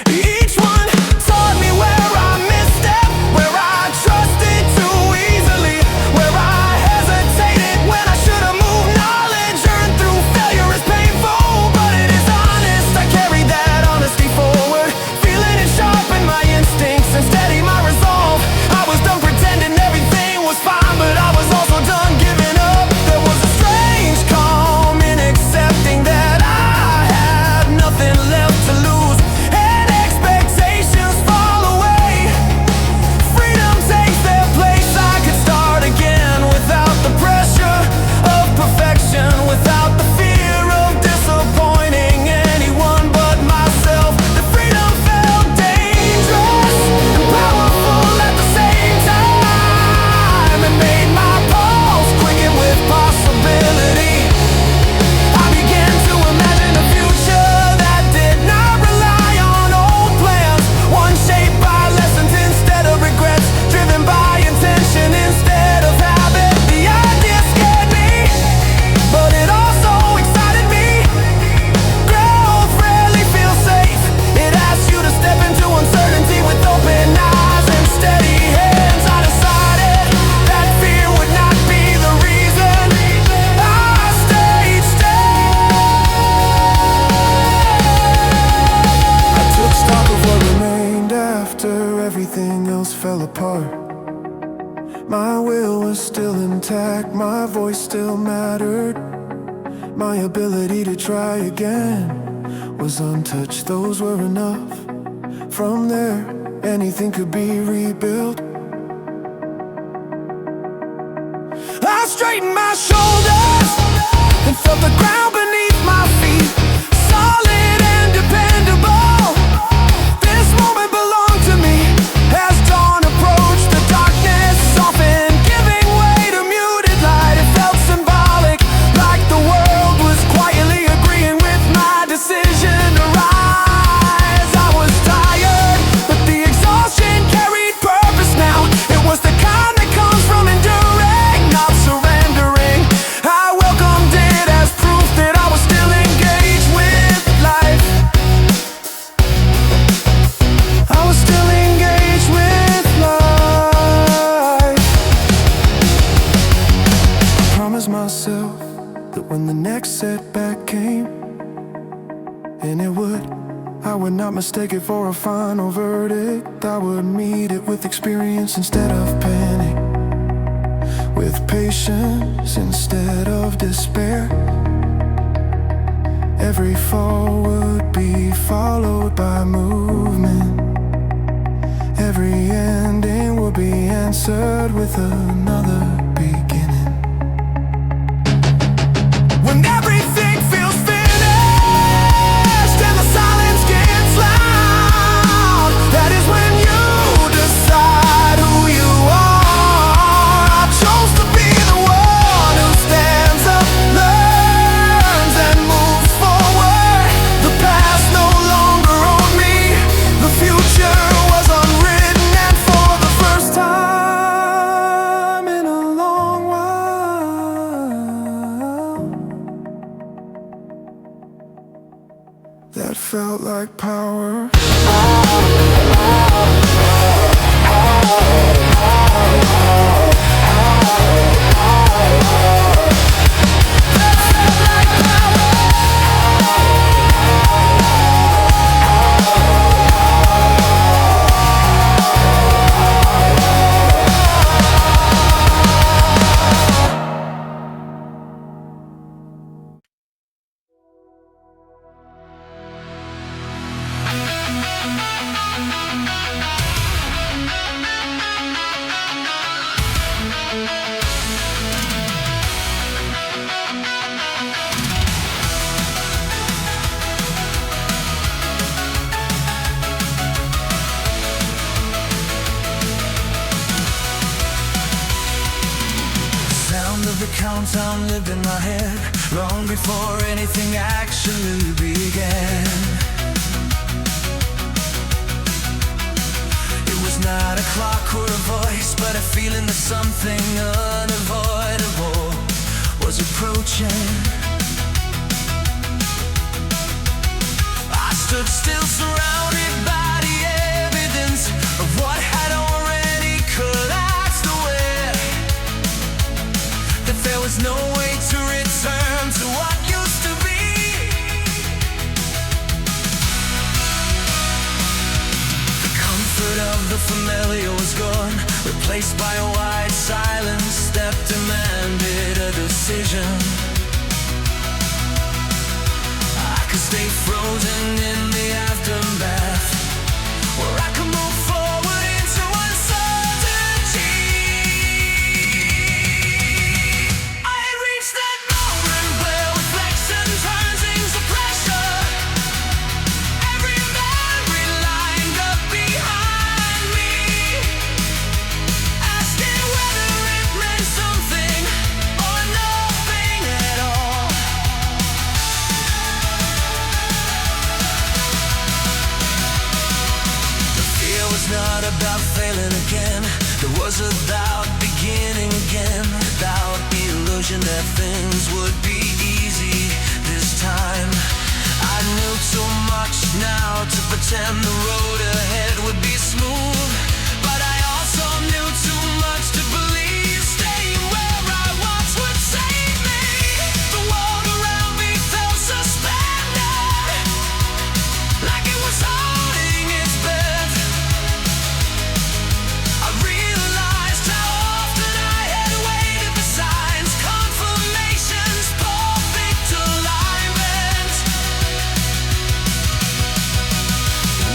Each one taught me where I misstepped, where I trusted too easily, where I hesitated when I should have moved. Knowledge earned through failure is painful, but it is honest. I carried that honesty forward, feeling it sharpen my instincts and steady my resolve. I was done pretending everything was fine, but I was also done giving up. There was a strange calm in accepting that I had nothing left to lose, and expectations fall away. Freedom takes their place. I could start again without the pressure of perfection, without the fear of disappointing anyone but myself. The freedom felt dangerous and powerful at the same time. It made my pulse quicken with possibility. I began to imagine a future that did not rely on old plans, one shaped by lessons instead of regrets, driven by intention instead of habit. The idea scared me, but it also excited me. Growth rarely feels safe. It asks you to step into uncertainty with open eyes and steady hands. I decided that fear would not be the reason. I stayed steady. I took stock of what remained after everything else fell apart. My will was still intact, my voice still mattered. My ability to try again was untouched, those were enough. From there, anything could be rebuilt. I straightened my shoulders and felt the ground beneath my feet, solid and dependable. This moment belonged to me. As dawn approached, the darkness often giving way to muted light. It felt symbolic, like the world was quietly agreeing with my decision to rise. I was tired, but the exhaustion carried purpose now. It was the kind that comes from enduring, not surrendering. I welcomed it as proof that I was still engaged with life. I was still engaged with life. I promised myself that when the next setback came, and it would, I would not mistake it for a final verdict. I would meet it with experience instead of panic, with patience instead of despair. Every fall would be followed by movement. Every ending will be answered with another beginning. When everything feels finished and the silence gets loud, that is when you decide who you are. I chose to be the one who stands up, learns and moves forward. The past no longer owned me. The future was unwritten, and for the first time in a long while, that felt like power. countdown lived in my head long before anything actually began. It was not a clock or a voice, but a feeling that something unavoidable was approaching. I stood still, surrounded by the evidence of what had already collapsed away. That there was no way to return to what used to be. The comfort of the familiar was gone, replaced by a wide silence that demanded a decision. I could stay frozen in the aftermath, or I could move forward into uncertainty. I had reached that moment where reflection turns into pressure. Every memory lined up behind me, asking whether it meant something or nothing at all. The fear was not about failing again. It was about beginning again, without the illusion that things would be easy this time. I knew too much now to pretend the road ahead would be smooth, but I also knew too much to believe staying where I was would save me. The world around me felt suspended, like it was holding its breath. I realized how often I had waited for signs, confirmations, perfect alignment.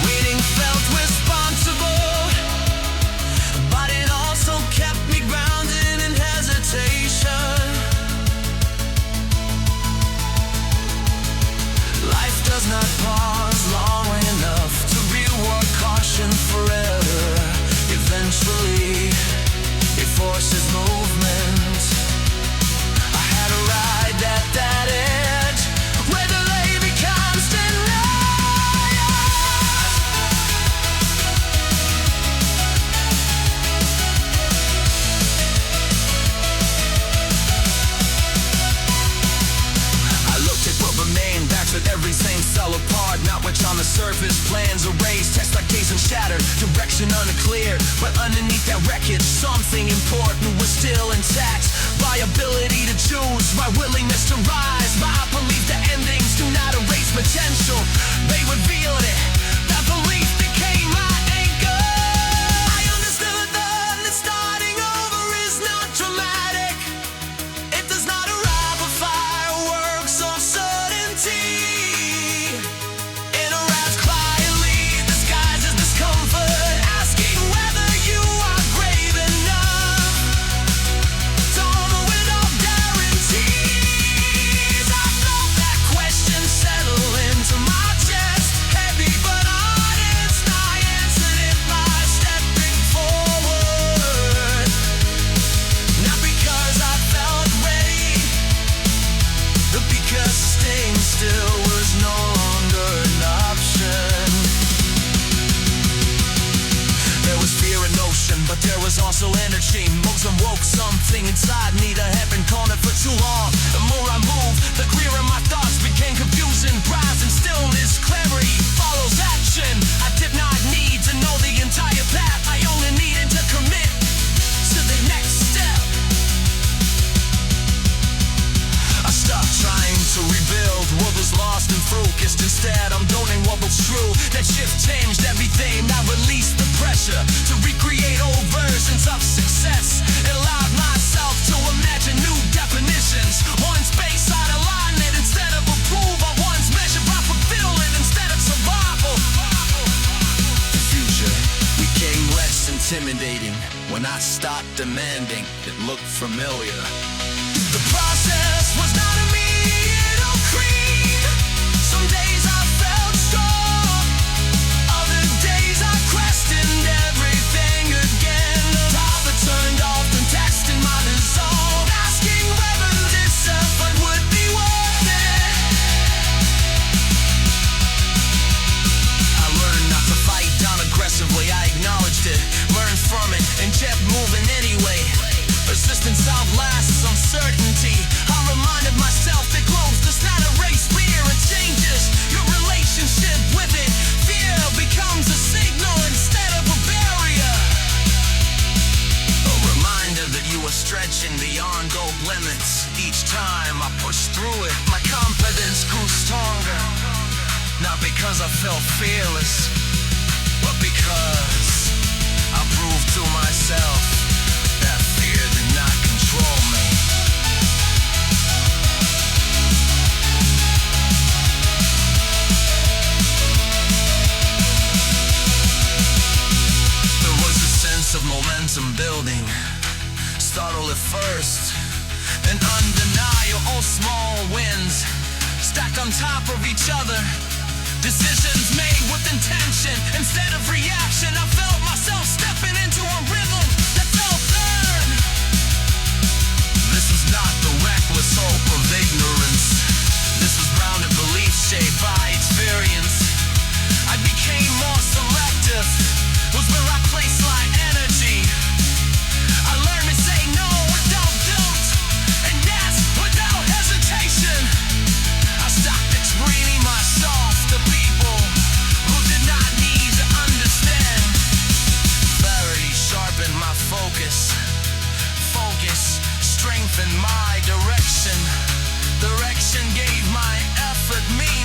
Waiting felt responsible, but it also kept me grounded in hesitation. Life does not pause long enough to reward caution forever. Eventually, it forces movement. I had arrived at that edge where delay becomes denial. I looked at what remained, back but everything fell apart. Not much on the surface, plans erased, text like days and shattered, direction unclear. But underneath that wreckage, something important was still intact. My ability to choose, my willingness to rise, my belief that endings do not erase potential. They revealed it, that belief became my anchor. I understood then that starting over is not dramatic. It does not arrive with fireworks or certainty. It arrives quietly, disguised as discomfort, asking whether you are brave enough to honor without guarantees. I felt that question settle into my chest, heavy but honest. I answered it by stepping forward, not because I felt ready, but because staying still was no longer an option. There was fear in motion, but there was also energy. Motion woke something inside me that had been cornered for too long. The more I moved, the clearer my thoughts became. Confusion, rise in stillness, clarity follows action. I did not need to know the entire path, I only needed to commit to the next step. I stopped trying to rebuild what was lost and focused. Instead, I'm doing what was true. That shift changed everything. I released the pressure to recreate old versions of success. It allowed myself to imagine new definitions. One's based on alignment instead of approval. One's measured by fulfillment instead of survival. The future became less intimidating when I stopped demanding. It looked familiar. The process was not immediate or clean. Some days I felt strong, other days I questioned everything again. The tide that turned off and testing my resolve, asking whether stretching beyond goal limits. Each time I pushed through it, my confidence grew stronger. Not because I felt fearless, but because I proved to myself that fear did not control me. There was a sense of momentum building, startled at first, then undeniable. All small wins stacked on top of each other. Decisions made with intention instead of reaction. I felt myself stepping into a rhythm that felt earned. This was not the reckless hope of ignorance. This was grounded belief shaped by experience. I became more selective, was where I placed my energy. I learned to say no without guilt, and yes without hesitation. I stopped explaining myself to people who did not need to understand. Clarity sharpened my focus. Focus strengthened my direction. Direction gave my effort meaning.